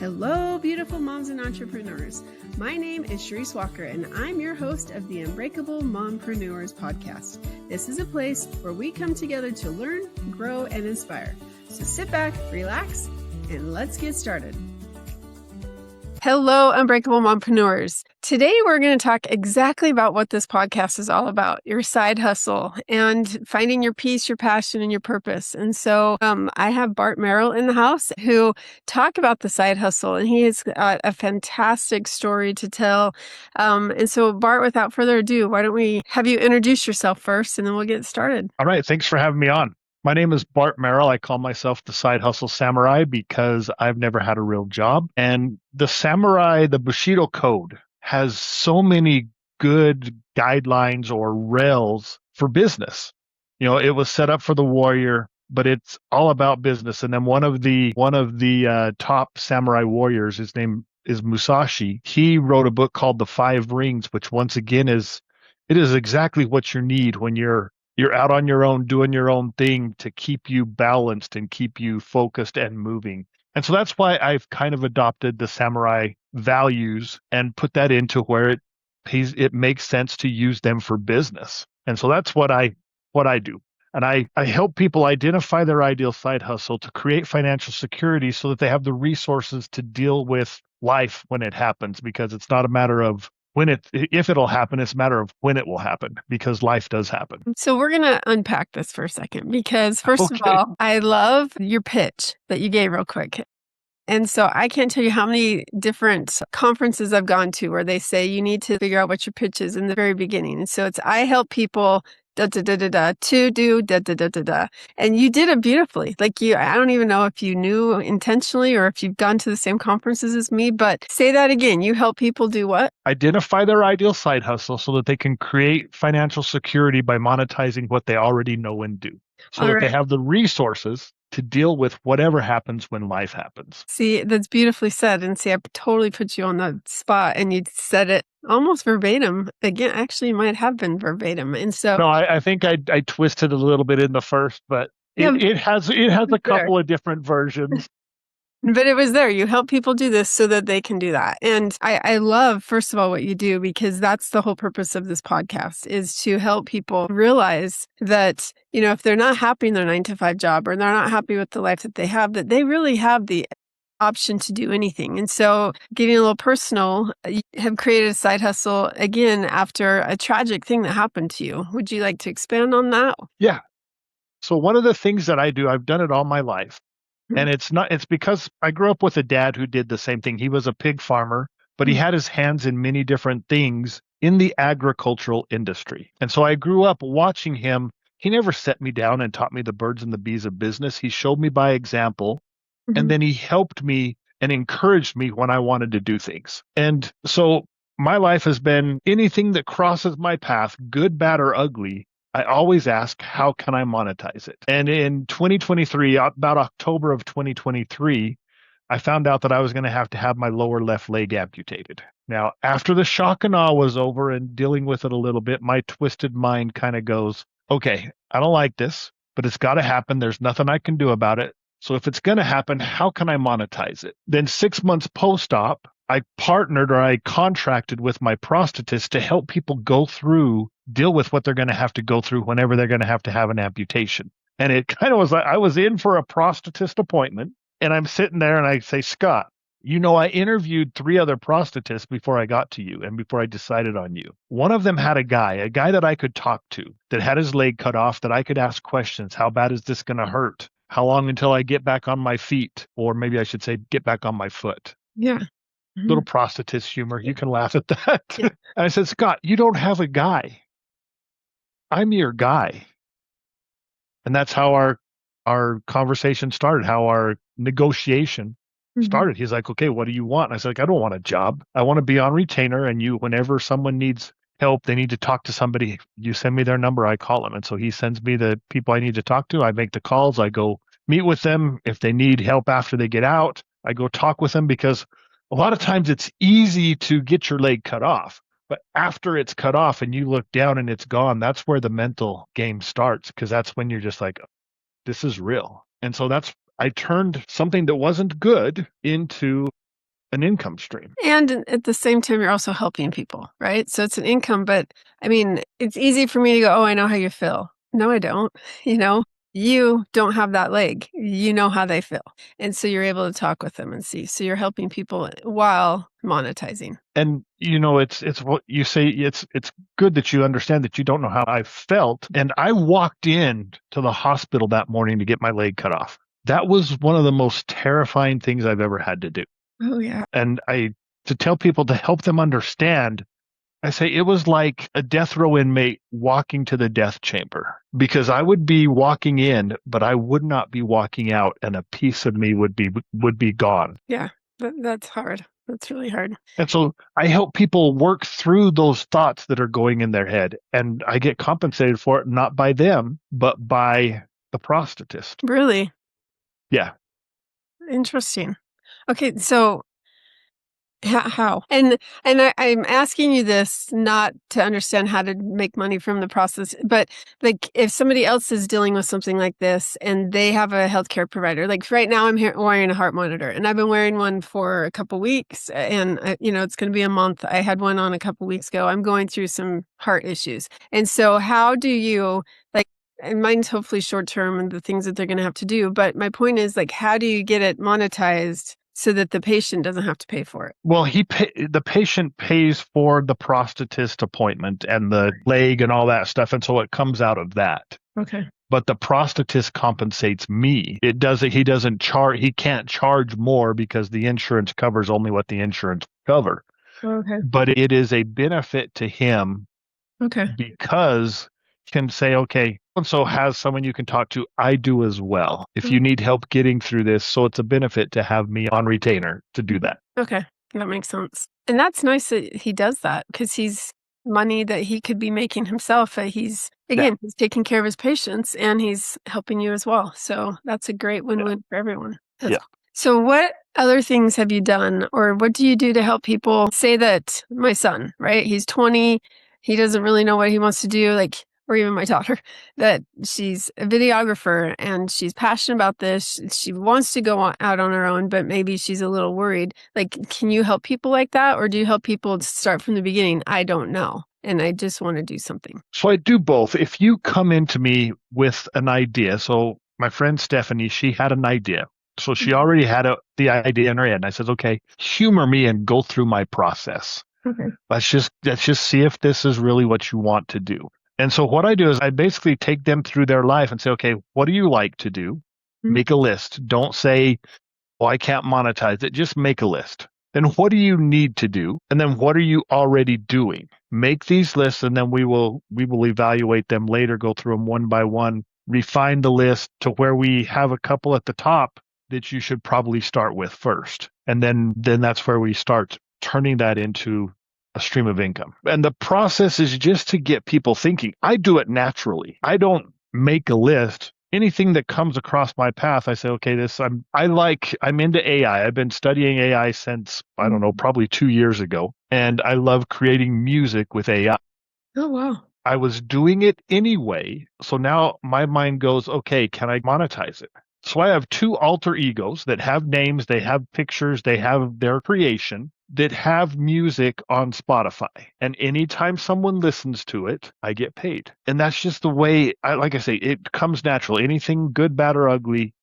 Hello, beautiful moms and entrepreneurs. My name is Charisse Walker, and I'm your host of the Unbreakable Mompreneurs podcast. This is a place where we come together to learn, grow, and inspire. So sit back, relax, and let's get started. Hello, Unbreakable Mompreneurs. Today, we're going to talk exactly about what this podcast is all about, your side hustle and finding your peace, your passion, and your purpose. And so I have Bart Merrell in the house who talk about the side hustle, and he has got a fantastic story to tell. And so, Bart, without further ado, why don't we have you introduce yourself first, and then we'll get started. All right. Thanks for having me on. My name is Bart Merrell. I call myself the Side Hustle Samurai because I've never had a real job. And the samurai, the Bushido Code, has so many good guidelines or rails for business. You know, it was set up for the warrior, but it's all about business. And then one of the top samurai warriors, his name is Musashi. He wrote a book called The Five Rings, which once again is exactly what you need when you're out on your own, doing your own thing to keep you balanced and keep you focused and moving. And so that's why I've kind of adopted the samurai values and put that into where it makes sense to use them for business. And so that's what I do. And I help people identify their ideal side hustle to create financial security so that they have the resources to deal with life when it happens, because it's not a matter of if it'll happen, it's a matter of when it will happen, because life does happen. So we're going to unpack this for a second, because first of all, I love your pitch that you gave real quick. And so I can't tell you how many different conferences I've gone to where they say you need to figure out what your pitch is in the very beginning. And so I help people to do. And you did it beautifully. I don't even know if you knew intentionally or if you've gone to the same conferences as me, but say that again. You help people do what? Identify their ideal side hustle so that they can create financial security by monetizing what they already know and do. So that they have the resources to deal with whatever happens when life happens. See, that's beautifully said. And see, I totally put you on the spot and you said it almost verbatim. Again, actually, it might have been verbatim. And so no, I think I twisted a little bit in the first, but it has a couple of different versions. But it was there. You help people do this so that they can do that. And I love, first of all, what you do, because that's the whole purpose of this podcast, is to help people realize that, you know, if they're not happy in their 9-to-5 job or they're not happy with the life that they have, that they really have the option to do anything. And so getting a little personal, you have created a side hustle again after a tragic thing that happened to you. Would you like to expand on that? Yeah. So one of the things that I do, I've done it all my life. And it's because I grew up with a dad who did the same thing. He was a pig farmer, but he had his hands in many different things in the agricultural industry. And so I grew up watching him. He never set me down and taught me the birds and the bees of business. He showed me by example, and then he helped me and encouraged me when I wanted to do things. And so my life has been anything that crosses my path, good, bad, or ugly. I always ask, how can I monetize it? And in 2023, about October of 2023, I found out that I was going to have my lower left leg amputated. Now, after the shock and awe was over and dealing with it a little bit, my twisted mind kind of goes, okay, I don't like this, but it's got to happen. There's nothing I can do about it. So if it's going to happen, how can I monetize it? Then 6 months post-op, I contracted with my prosthetist to help people deal with what they're going to have to go through whenever they're going to have an amputation. And it kind of was like I was in for a prosthetist appointment, and I'm sitting there and I say, Scott, you know, I interviewed 3 other prosthetists before I got to you and before I decided on you. One of them had a guy that I could talk to that had his leg cut off, that I could ask questions. How bad is this going to hurt? How long until I get back on my feet? Or maybe I should say get back on my foot. Yeah. Little prosthetist humor. You can laugh at that. Yeah. And I said, Scott, you don't have a guy. I'm your guy. And that's how our conversation started, how our negotiation started. He's like, okay, what do you want? And I said, I don't want a job. I want to be on retainer. And whenever someone needs help, they need to talk to somebody, you send me their number, I call them. And so he sends me the people I need to talk to. I make the calls. I go meet with them. If they need help after they get out, I go talk with them, because a lot of times it's easy to get your leg cut off. But after it's cut off and you look down and it's gone, that's where the mental game starts, because that's when you're just like, this is real. And so I turned something that wasn't good into an income stream. And at the same time, you're also helping people, right? So it's an income, but I mean, it's easy for me to go, oh, I know how you feel. No, I don't. You don't have that leg. You know how they feel. And so you're able to talk with them and see. So you're helping people while monetizing. And it's what you say. It's good that you understand that you don't know how I felt. And I walked in to the hospital that morning to get my leg cut off. That was one of the most terrifying things I've ever had to do. Oh yeah. And to tell people, to help them understand, I say it was like a death row inmate walking to the death chamber, because I would be walking in, but I would not be walking out, and a piece of me would be gone. Yeah, that's hard. That's really hard. And so I help people work through those thoughts that are going in their head, and I get compensated for it, not by them, but by the prosthetist. Really? Yeah. Interesting. Okay, so how? And I'm asking you this not to understand how to make money from the process, but like if somebody else is dealing with something like this and they have a healthcare provider, like right now I'm here wearing a heart monitor, and I've been wearing one for a couple weeks, and it's going to be a month. I had one on a couple weeks ago. I'm going through some heart issues, and so how do you like? And mine's hopefully short term and the things that they're going to have to do. But my point is, like, how do you get it monetized so that the patient doesn't have to pay for it? Well, the patient pays for the prosthetist appointment and the leg and all that stuff, and so it comes out of that. Okay. But the prosthetist compensates me. He can't charge more because the insurance covers only what the insurance cover. Okay. But it is a benefit to him. Okay. Because can say, okay, and so has someone you can talk to. I do as well. If you need help getting through this, so it's a benefit to have me on retainer to do that. Okay, that makes sense. And that's nice that he does that, because he's money that he could be making himself. He's taking care of his patients and he's helping you as well. So that's a great win-win for everyone. So what other things have you done, or what do you do to help people? Say that my son, right? He's 20. He doesn't really know what he wants to do, or even my daughter, that she's a videographer and she's passionate about this. She wants to go out on her own, but maybe she's a little worried. Like, can you help people like that? Or do you help people to start from the beginning? I don't know, and I just want to do something. So I do both. If you come into me with an idea, so my friend Stephanie, she had an idea. So she already had the idea in her head. And I said, okay, humor me and go through my process. Okay. Let's just see if this is really what you want to do. And so what I do is I basically take them through their life and say, okay, what do you like to do? Mm-hmm. Make a list. Don't say, oh, I can't monetize it. Just make a list. Then what do you need to do? And then what are you already doing? Make these lists, and then we will evaluate them later, go through them one by one, refine the list to where we have a couple at the top that you should probably start with first. And then that's where we start turning that into a stream of income. And the process is just to get people thinking. I do it naturally. I don't make a list. Anything that comes across my path, I say, okay, I'm into AI. I've been studying AI since, I don't know, probably 2 years ago. And I love creating music with AI. Oh, wow. I was doing it anyway. So now my mind goes, okay, can I monetize it? So I have 2 alter egos that have names, they have pictures, they have their creation, that have music on Spotify. And anytime someone listens to it, I get paid. And that's just the way, like I say, it comes natural. Anything good, bad, or ugly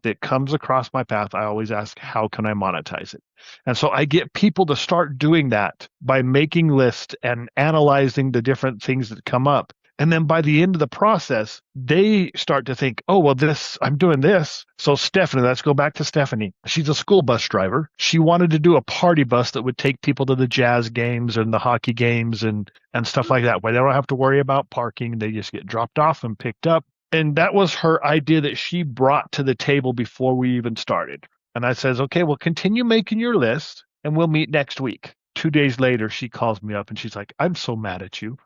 that comes across my path, I always ask, how can I monetize it? And so I get people to start doing that by making lists and analyzing the different things that come up. And then by the end of the process, they start to think, oh, well, I'm doing this. So Stephanie, let's go back to Stephanie. She's a school bus driver. She wanted to do a party bus that would take people to the jazz games and the hockey games and stuff like that, where they don't have to worry about parking. They just get dropped off and picked up. And that was her idea that she brought to the table before we even started. And I says, okay, well, continue making your list and we'll meet next week. 2 days later, she calls me up and she's like, I'm so mad at you.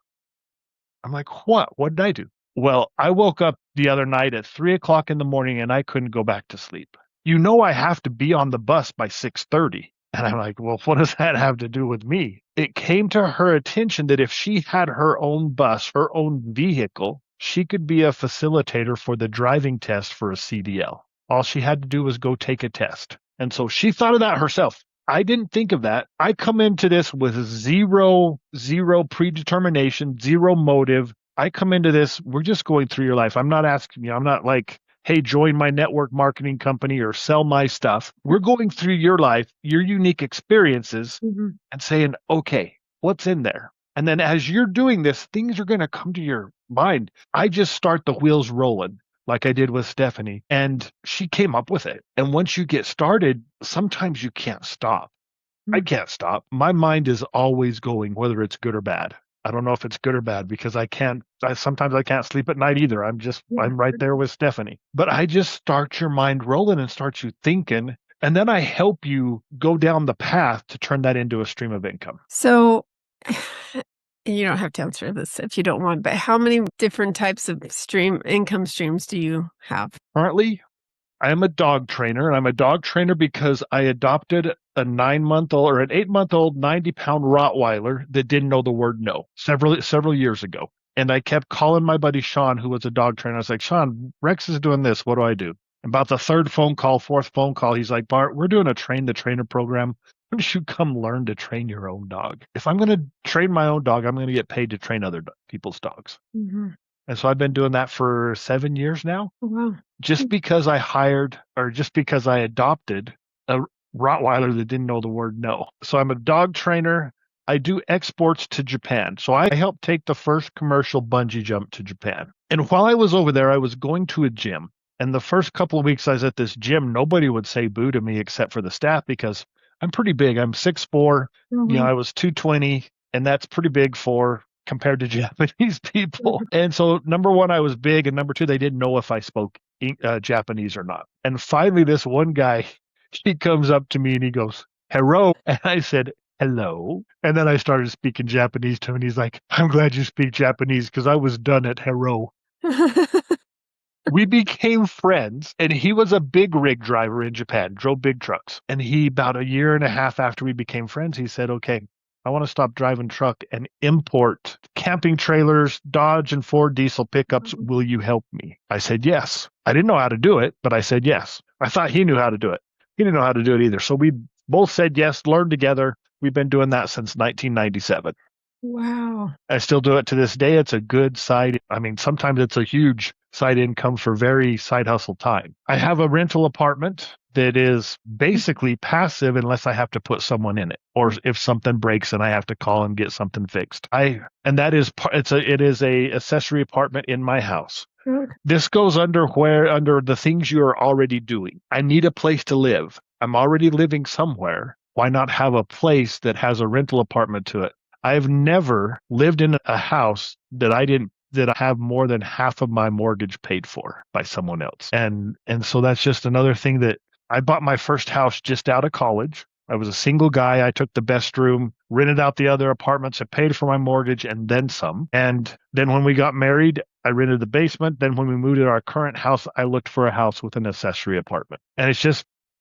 I'm like, what? What did I do? Well, I woke up the other night at 3:00 in the morning and I couldn't go back to sleep. I have to be on the bus by 6:30. And I'm like, well, what does that have to do with me? It came to her attention that if she had her own bus, her own vehicle, she could be a facilitator for the driving test for a CDL. All she had to do was go take a test. And so she thought of that herself. I didn't think of that. I come into this with zero predetermination, zero motive. I come into this, we're just going through your life. I'm not asking you, I'm not like, hey, join my network marketing company or sell my stuff. We're going through your life, your unique experiences, and saying, okay, what's in there? And then as you're doing this, things are going to come to your mind. I just start the wheels rolling like I did with Stephanie, and she came up with it. And once you get started, sometimes you can't stop. I can't stop. My mind is always going, whether it's good or bad. I don't know if it's good or bad because sometimes I can't sleep at night either. I'm right there with Stephanie. But I just start your mind rolling and start you thinking. And then I help you go down the path to turn that into a stream of income. So you don't have to answer this if you don't want, but how many different types of income streams do you have? Currently, I am a dog trainer, and I'm a dog trainer because I adopted a 9-month-old or an 8-month-old 90-pound Rottweiler that didn't know the word no several years ago. And I kept calling my buddy Sean, who was a dog trainer. I was like, Sean, Rex is doing this. What do I do? About the fourth phone call, he's like, Bart, we're doing a train the trainer program. Why don't you come learn to train your own dog? If I'm going to train my own dog, I'm going to get paid to train other people's dogs. And so I've been doing that for 7 years now. Oh, wow. Just because I adopted a Rottweiler that didn't know the word no. So I'm a dog trainer. I do exports to Japan. So I helped take the first commercial bungee jump to Japan. And while I was over there, I was going to a gym. And the first couple of weeks I was at this gym, nobody would say boo to me except for the staff because I'm pretty big. I'm 6'4". I was 220, and that's pretty big compared to Japanese people. And so, number one, I was big, and number two, they didn't know if I spoke Japanese or not. And finally, this one guy, he comes up to me and he goes, "Hello," and I said, "Hello." And then I started speaking Japanese to him, and he's like, "I'm glad you speak Japanese because I was done at hello." We became friends, and he was a big rig driver in Japan, drove big trucks. And about a year and a half after we became friends, he said, okay, I want to stop driving truck and import camping trailers, Dodge and Ford diesel pickups. Will you help me? I said, yes. I didn't know how to do it, but I said, yes. I thought he knew how to do it. He didn't know how to do it either. So we both said yes, learned together. We've been doing that since 1997. Wow. I still do it to this day. It's a good side. I mean, sometimes it's a huge side income for very side hustle time. I have a rental apartment that is basically passive unless I have to put someone in it, or if something breaks and I have to call and get something fixed. It is a accessory apartment in my house. This goes under the things you are already doing. I need a place to live. I'm already living somewhere. Why not have a place that has a rental apartment to it? I've never lived in a house that I have more than half of my mortgage paid for by someone else. And so that's just another thing that I bought my first house just out of college. I was a single guy. I took the best room, rented out the other apartments. I paid for my mortgage and then some. And then when we got married, I rented the basement. Then when we moved to our current house, I looked for a house with an accessory apartment. And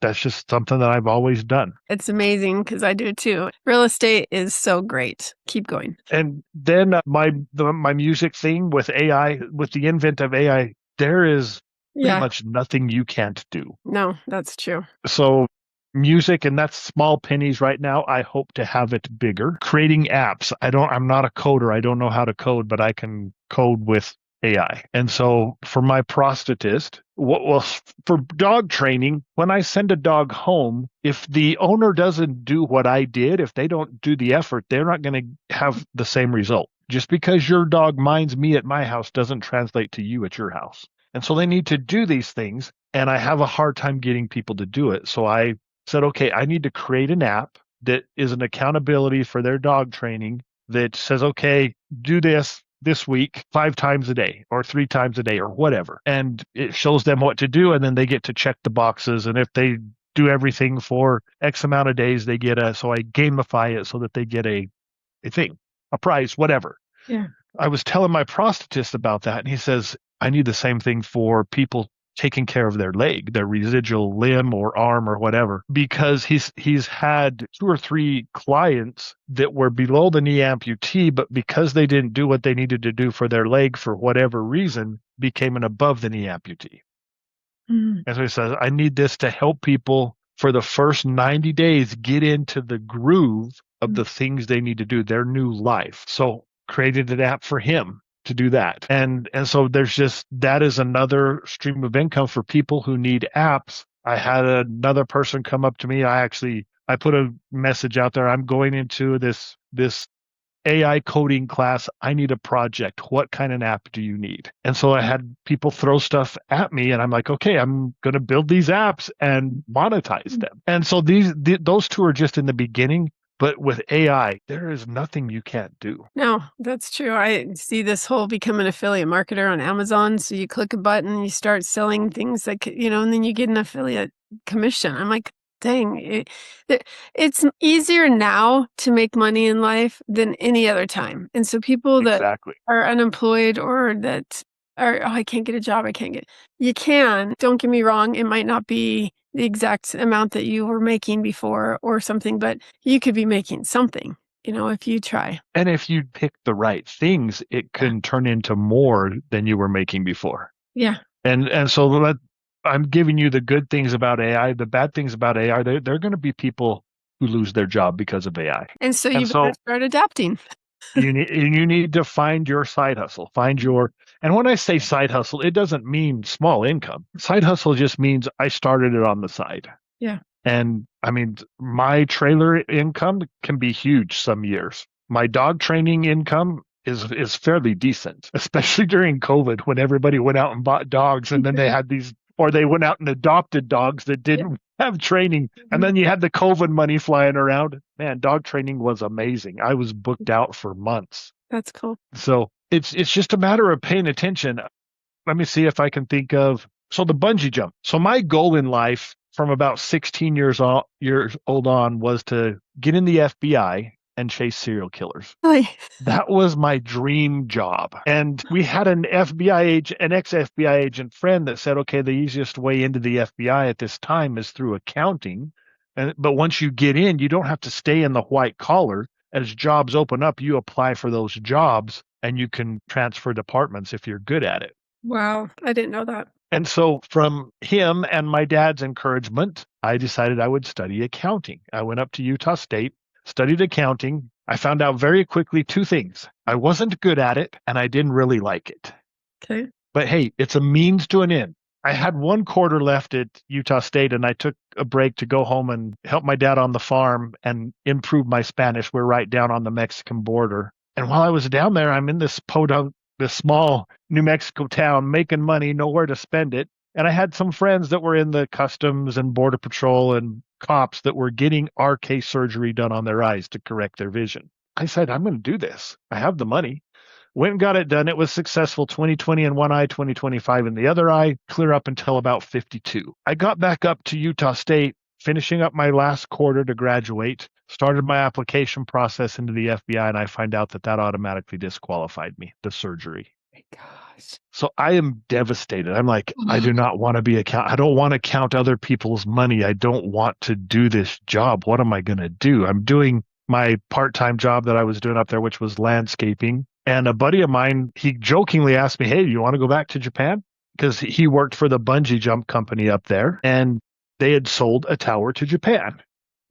that's just something that I've always done. It's amazing because I do too. Real estate is so great. Keep going. And then my music thing with AI, with the invent of AI, there is pretty much nothing you can't do. No, that's true. So music, and that's small pennies right now. I hope to have it bigger. Creating apps. I'm not a coder. I don't know how to code, but I can code with AI. And so for my prosthetist, for dog training, when I send a dog home, if the owner doesn't do what I did, if they don't do the effort, they're not going to have the same result. Just because your dog minds me at my house doesn't translate to you at your house. And so they need to do these things, and I have a hard time getting people to do it. So I said, okay, I need to create an app that is an accountability for their dog training that says, okay, do this week 5 times a day or 3 times a day or whatever. And it shows them what to do, and then they get to check the boxes. And if they do everything for X amount of days, they get so I gamify it so that they get a thing, a prize, whatever. Yeah. I was telling my prosthetist about that, and he says, I need the same thing for people taking care of their leg, their residual limb or arm or whatever, because he's had 2 or 3 clients that were below the knee amputee, but because they didn't do what they needed to do for their leg for whatever reason, became an above the knee amputee. And so he says, I need this to help people for the first 90 days get into the groove of the things they need to do, their new life. So created an app for him to do that. And so there's just, that is another stream of income for people who need apps. I had another person come up to me. I put a message out there. I'm going into this AI coding class. I need a project. What kind of app do you need? And so I had people throw stuff at me, and I'm like, okay, I'm going to build these apps and monetize them. And so those two are just in the beginning. But with AI, there is nothing you can't do. No, that's true. I see this whole become an affiliate marketer on Amazon. So you click a button, you start selling things like, and then you get an affiliate commission. I'm like, dang, it's easier now to make money in life than any other time. And so people that Exactly. are unemployed or that are, oh, I can't get a job, you can. Don't get me wrong, it might not be the exact amount that you were making before or something, but you could be making something, if you try. And if you pick the right things, it can turn into more than you were making before. Yeah. And so I'm giving you the good things about AI. The bad things about AI, they're going to be people who lose their job because of AI. And so you better start adapting. You need to find your side hustle. And when I say side hustle, it doesn't mean small income. Side hustle just means I started it on the side. Yeah. And I mean, my trailer income can be huge some years. My dog training income is fairly decent, especially during COVID when everybody went out and bought dogs, and then they had or they went out and adopted dogs that didn't have training. And then you had the COVID money flying around. Man, dog training was amazing. I was booked out for months. That's cool. So it's just a matter of paying attention. Let me see if I can think of, so the bungee jump. So my goal in life from about 16 years old on was to get in the FBI and chase serial killers. Oy. That was my dream job. And we had an ex-FBI agent friend that said, okay, the easiest way into the FBI at this time is through accounting. But once you get in, you don't have to stay in the white collar. As jobs open up, you apply for those jobs and you can transfer departments if you're good at it. Wow. I didn't know that. And so from him and my dad's encouragement, I decided I would study accounting. I went up to Utah State, studied accounting. I found out very quickly two things. I wasn't good at it, and I didn't really like it. Okay. But hey, it's a means to an end. I had one quarter left at Utah State, and I took a break to go home and help my dad on the farm and improve my Spanish. We're right down on the Mexican border. And while I was down there, I'm in this small New Mexico town, making money, nowhere to spend it. And I had some friends that were in the customs and border patrol and cops that were getting RK surgery done on their eyes to correct their vision. I said, I'm going to do this. I have the money. Went and got it done. It was successful. 20/20 in one eye, 20/25 in the other eye, clear up until about 52. I got back up to Utah State, finishing up my last quarter to graduate, started my application process into the FBI, and I find out that automatically disqualified me, the surgery. My gosh. So I am devastated. I'm like, I do not want to be I don't want to count other people's money. I don't want to do this job. What am I going to do? I'm doing my part-time job that I was doing up there, which was landscaping. And a buddy of mine, he jokingly asked me, hey, do you want to go back to Japan? Because he worked for the bungee jump company up there, and they had sold a tower to Japan.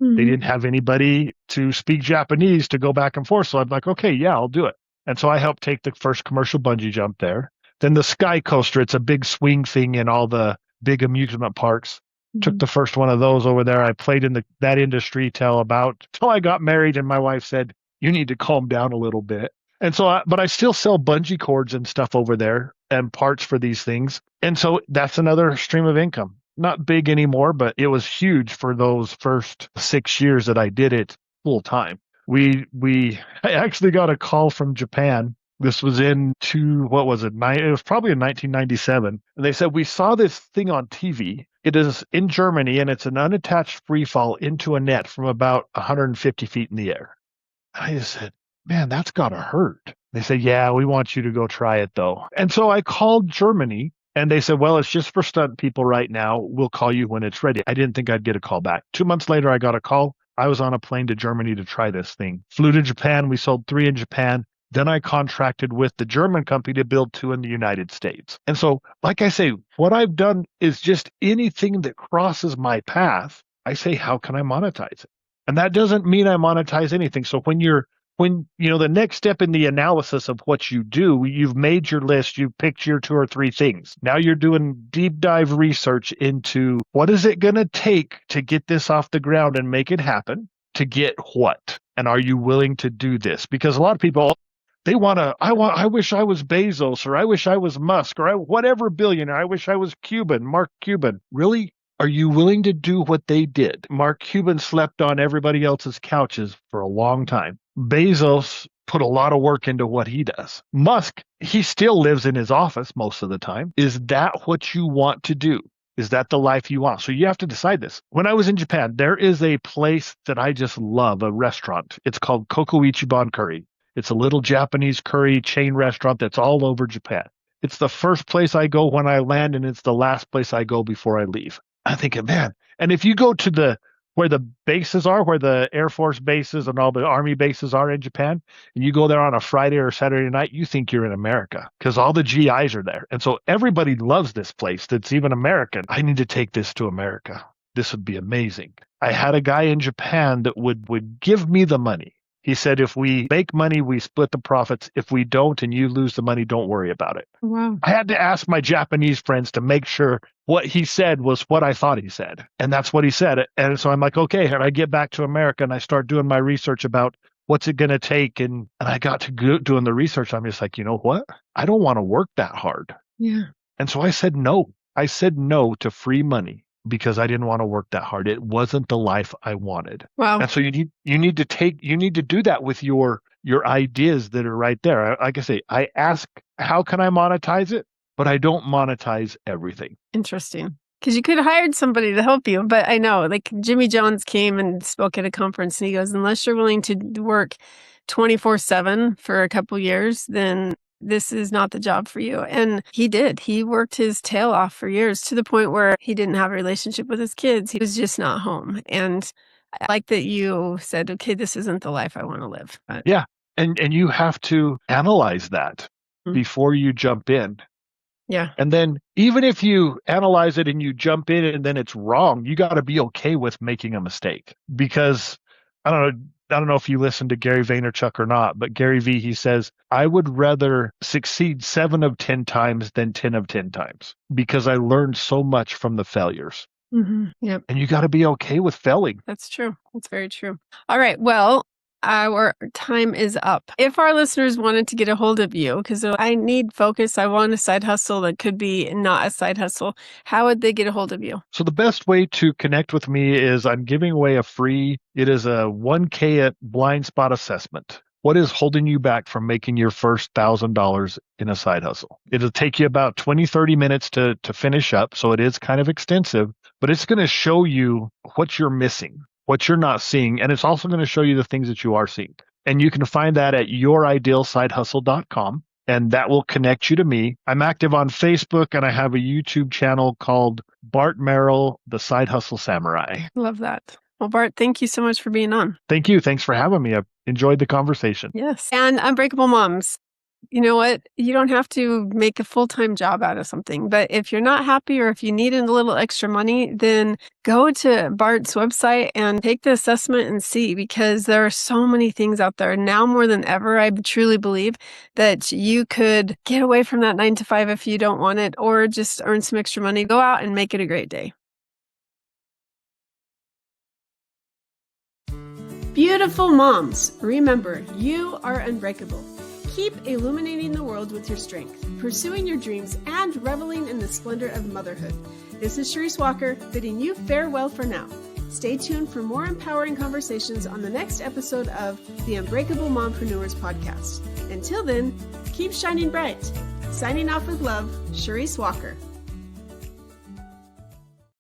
Mm-hmm. They didn't have anybody to speak Japanese to go back and forth. So I'm like, okay, yeah, I'll do it. And so I helped take the first commercial bungee jump there. Then the Sky Coaster, it's a big swing thing in all the big amusement parks. Mm-hmm. Took the first one of those over there. I played in that industry till I got married, and my wife said, you need to calm down a little bit. And so, but I still sell bungee cords and stuff over there and parts for these things. And so that's another stream of income. Not big anymore, but it was huge for those first 6 years that I did it full time. I actually got a call from Japan. This was it was probably in 1997. And they said, we saw this thing on TV. It is in Germany, and it's an unattached free fall into a net from about 150 feet in the air. I just said, man, that's gotta hurt. They said, yeah, we want you to go try it though. And so I called Germany, and they said, well, it's just for stunt people right now. We'll call you when it's ready. I didn't think I'd get a call back. 2 months later, I got a call. I was on a plane to Germany to try this thing. Flew to Japan. We sold 3 in Japan. Then I contracted with the German company to build 2 in the United States. And so, like I say, what I've done is just anything that crosses my path, I say, how can I monetize it? And that doesn't mean I monetize anything. So when the next step in the analysis of what you do, you've made your list, you've picked your 2 or 3 things. Now you're doing deep dive research into what is it going to take to get this off the ground and make it happen, to get what? And are you willing to do this? Because a lot of people, I wish I was Bezos, or I wish I was Musk, or whatever billionaire. I wish I was Mark Cuban. Really? Are you willing to do what they did? Mark Cuban slept on everybody else's couches for a long time. Bezos put a lot of work into what he does. Musk, he still lives in his office most of the time. Is that what you want to do? Is that the life you want? So you have to decide this. When I was in Japan, there is a place that I just love, a restaurant. It's called Koko Ichiban Curry. It's a little Japanese curry chain restaurant that's all over Japan. It's the first place I go when I land, and it's the last place I go before I leave. I'm thinking, man, and if you go to where the bases are, where the Air Force bases and all the Army bases are in Japan, and you go there on a Friday or Saturday night, you think you're in America because all the GIs are there. And so everybody loves this place that's even American. I need to take this to America. This would be amazing. I had a guy in Japan that would give me the money. He said, if we make money, we split the profits. If we don't and you lose the money, don't worry about it. Wow. I had to ask my Japanese friends to make sure what he said was what I thought he said. And that's what he said. And so I'm like, okay, and I get back to America and I start doing my research about what's it going to take. And I got to doing the research. I'm just like, you know what? I don't want to work that hard. Yeah. And so I said no. I said no to free money, because I didn't want to work that hard. It wasn't the life I wanted. Wow. And so you need to do that with your ideas that are right there. Like I say, I ask, how can I monetize it? But I don't monetize everything. Interesting. Because you could have hired somebody to help you. But I know, like Jimmy Jones came and spoke at a conference, and he goes, unless you're willing to work 24/7 for a couple years, then this is not the job for you. And he did. He worked his tail off for years, to the point where he didn't have a relationship with his kids. He was just not home. And I like that you said, okay, this isn't the life I want to live. But yeah. And you have to analyze that before you jump in. Yeah. And then even if you analyze it and you jump in and then it's wrong, you got to be okay with making a mistake. Because I don't know if you listen to Gary Vaynerchuk or not, but Gary V, he says, I would rather succeed 7 of 10 times than 10 of 10 times, because I learned so much from the failures. Mm-hmm. Yep. And you got to be okay with failing. That's true. That's very true. All right. Well, our time is up. If our listeners wanted to get a hold of you, because I need focus, I want a side hustle that could be not a side hustle, how would they get a hold of you? So the best way to connect with me is I'm giving away it is a 1K blind spot assessment. What is holding you back from making your first $1,000 in a side hustle? It'll take you about 20, 30 minutes to finish up. So it is kind of extensive, but it's going to show you what you're missing, what you're not seeing. And it's also going to show you the things that you are seeing. And you can find that at youridealsidehustle.com. And that will connect you to me. I'm active on Facebook, and I have a YouTube channel called Bart Merrell, the Side Hustle Samurai. Love that. Well, Bart, thank you so much for being on. Thank you. Thanks for having me. I've enjoyed the conversation. Yes. And Unbreakable Moms. You know what? You don't have to make a full-time job out of something. But if you're not happy, or if you need a little extra money, then go to Bart's website and take the assessment and see, because there are so many things out there now more than ever. I truly believe that you could get away from that 9 to 5 if you don't want it, or just earn some extra money. Go out and make it a great day. Beautiful moms, remember, you are unbreakable. Keep illuminating the world with your strength, pursuing your dreams, and reveling in the splendor of motherhood. This is Charisse Walker, bidding you farewell for now. Stay tuned for more empowering conversations on the next episode of the Unbreakable Mompreneurs podcast. Until then, keep shining bright. Signing off with love, Charisse Walker.